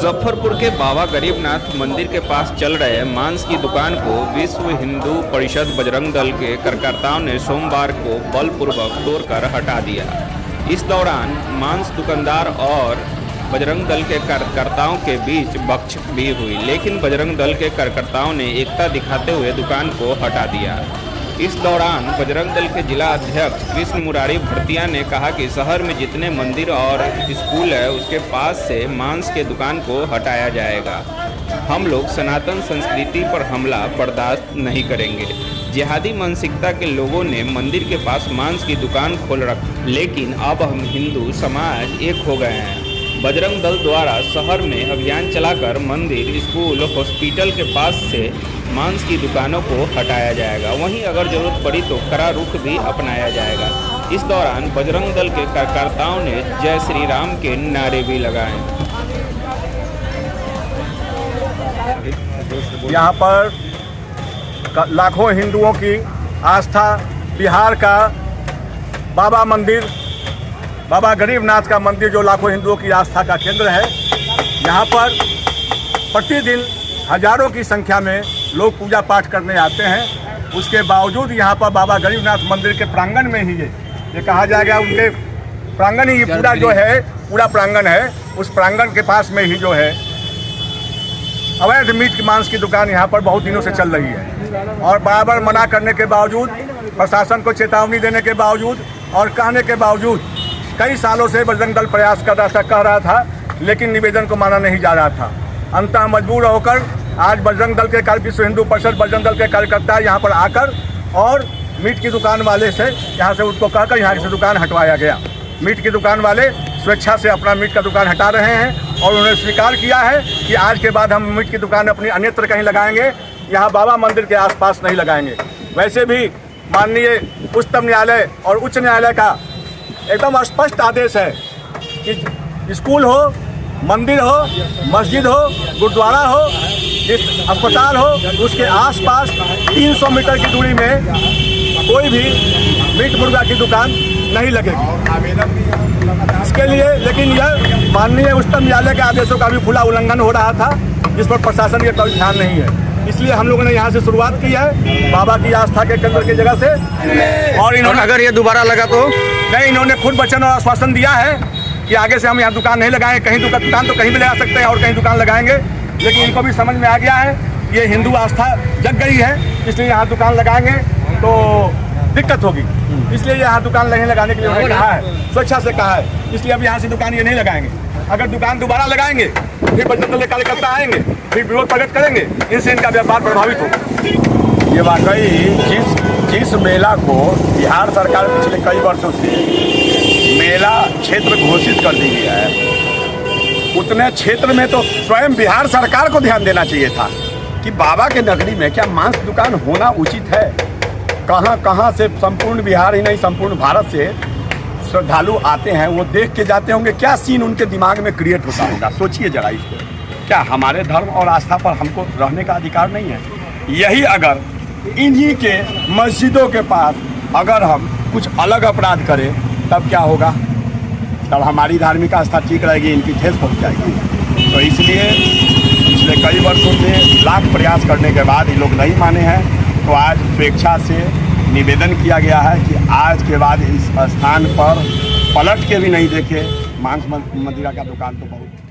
मुजफ्फरपुर के बाबा गरीबनाथ मंदिर के पास चल रहे मांस की दुकान को विश्व हिंदू परिषद बजरंग दल के कार्यकर्ताओं ने सोमवार को बलपूर्वक तोड़कर हटा दिया। इस दौरान मांस दुकानदार और बजरंग दल के कार्यकर्ताओं के बीच बकझक भी हुई, लेकिन बजरंग दल के कार्यकर्ताओं ने एकता दिखाते हुए दुकान को हटा दिया। इस दौरान बजरंग दल के जिला अध्यक्ष कृष्ण मुरारी भरतिया ने कहा कि शहर में जितने मंदिर और स्कूल है उसके पास से मांस के दुकान को हटाया जाएगा। हम लोग सनातन संस्कृति पर हमला बर्दाश्त नहीं करेंगे। जिहादी मानसिकता के लोगों ने मंदिर के पास मांस की दुकान खोल रखी, लेकिन अब हम हिंदू समाज एक हो गए हैं। बजरंग दल द्वारा शहर में अभियान चलाकर मंदिर, स्कूल, हॉस्पिटल के पास से मांस की दुकानों को हटाया जाएगा। वहीं अगर जरूरत पड़ी तो कड़ा रुख भी अपनाया जाएगा। इस दौरान बजरंग दल के कार्यकर्ताओं ने जय श्री राम के नारे भी लगाए। यहाँ पर लाखों हिंदुओं की आस्था, बिहार का बाबा मंदिर, बाबा गरीबनाथ का मंदिर जो लाखों हिंदुओं की आस्था का केंद्र है, यहाँ पर प्रतिदिन हजारों की संख्या में लोग पूजा पाठ करने आते हैं। उसके बावजूद यहाँ पर बाबा गरीबनाथ मंदिर के प्रांगण में ही ये कहा जाएगा, उनके प्रांगण ही पूरा जो है पूरा प्रांगण है, उस प्रांगण के पास में ही जो है अवैध मीट की मांस की दुकान यहाँ पर बहुत दिनों से चल रही है। और बराबर मना करने के बावजूद, प्रशासन को चेतावनी देने के बावजूद और कहने के बावजूद कई सालों से बजरंग दल प्रयास कर रहा था, कह रहा था, लेकिन निवेदन को माना नहीं जा रहा था। अंततः मजबूर होकर आज बजरंग दल के विश्व हिंदू परिषद बजरंग दल के कार्यकर्ता यहाँ पर आकर और मीट की दुकान वाले से यहाँ से उसको कहकर यहाँ से दुकान हटवाया गया। मीट की दुकान वाले स्वेच्छा से अपना मीट का दुकान हटा रहे हैं और उन्होंने स्वीकार किया है कि आज के बाद हम मीट की दुकान अपनी अन्यत्र कहीं लगाएंगे, यहाँ बाबा मंदिर के आसपास नहीं लगाएंगे। वैसे भी माननीय उच्चतम न्यायालय और उच्च न्यायालय का एकदम स्पष्ट आदेश है कि स्कूल हो, मंदिर हो, मस्जिद हो, गुरुद्वारा हो, अस्पताल हो, उसके आसपास 300 मीटर की दूरी में कोई भी मीट मुर्गा की दुकान नहीं लगेगी। इसके लिए लेकिन यह माननीय उच्चतम न्यायालय के आदेशों का भी खुला उल्लंघन हो रहा था, जिस पर प्रशासन का कोई ध्यान नहीं है। इसलिए हम लोगों ने यहाँ से शुरुआत की है बाबा की आस्था के केंद्र की जगह से। और इन्होंने अगर ये दोबारा लगा तो नहीं, इन्होंने खुद वचन और आश्वासन दिया है कि आगे से हम यहाँ दुकान नहीं लगाएंगे। कहीं दुकान तो कहीं भी लगा सकते हैं और कहीं दुकान लगाएंगे, लेकिन इनको भी समझ में आ गया है ये हिंदू आस्था जग गई है, इसलिए यहाँ दुकान लगाएंगे तो दिक्कत होगी। इसलिए यहाँ दुकान नहीं लगाने के लिए उन्होंने कहा है, स्वेच्छा से कहा है। इसलिए अब यहाँ से दुकान ये नहीं लगाएंगे। अगर दुकान दोबारा लगाएंगे फिर बजरंग दल के कार्यकर्ता आएंगे, फिर विरोध प्रकट करेंगे, इनसे इनका व्यापार प्रभावित होगा। ये वाकई जिस मेला को बिहार सरकार पिछले कई वर्षों से मेला क्षेत्र घोषित कर दी गया है, उतने क्षेत्र में तो स्वयं बिहार सरकार को ध्यान देना चाहिए था कि बाबा के नगरी में क्या मांस दुकान होना उचित है। कहाँ कहाँ से संपूर्ण बिहार ही नहीं संपूर्ण भारत से श्रद्धालु आते हैं, वो देख के जाते होंगे, क्या सीन उनके दिमाग में क्रिएट होता होगा। सोचिए जरा इसको, क्या हमारे धर्म और आस्था पर हमको रहने का अधिकार नहीं है? यही अगर इन्हीं के मस्जिदों के पास अगर हम कुछ अलग अपराध करें तब क्या होगा? तब हमारी धार्मिक आस्था ठीक रहेगी, इनकी ठेस पहुँच जाएगी। तो इसलिए पिछले कई वर्षों से लाख प्रयास करने के बाद ये लोग नहीं माने हैं, तो आज स्वेच्छा से निवेदन किया गया है कि आज के बाद इस स्थान पर पलट के भी नहीं देखे मांस मंदिरा का दुकान तो बहुत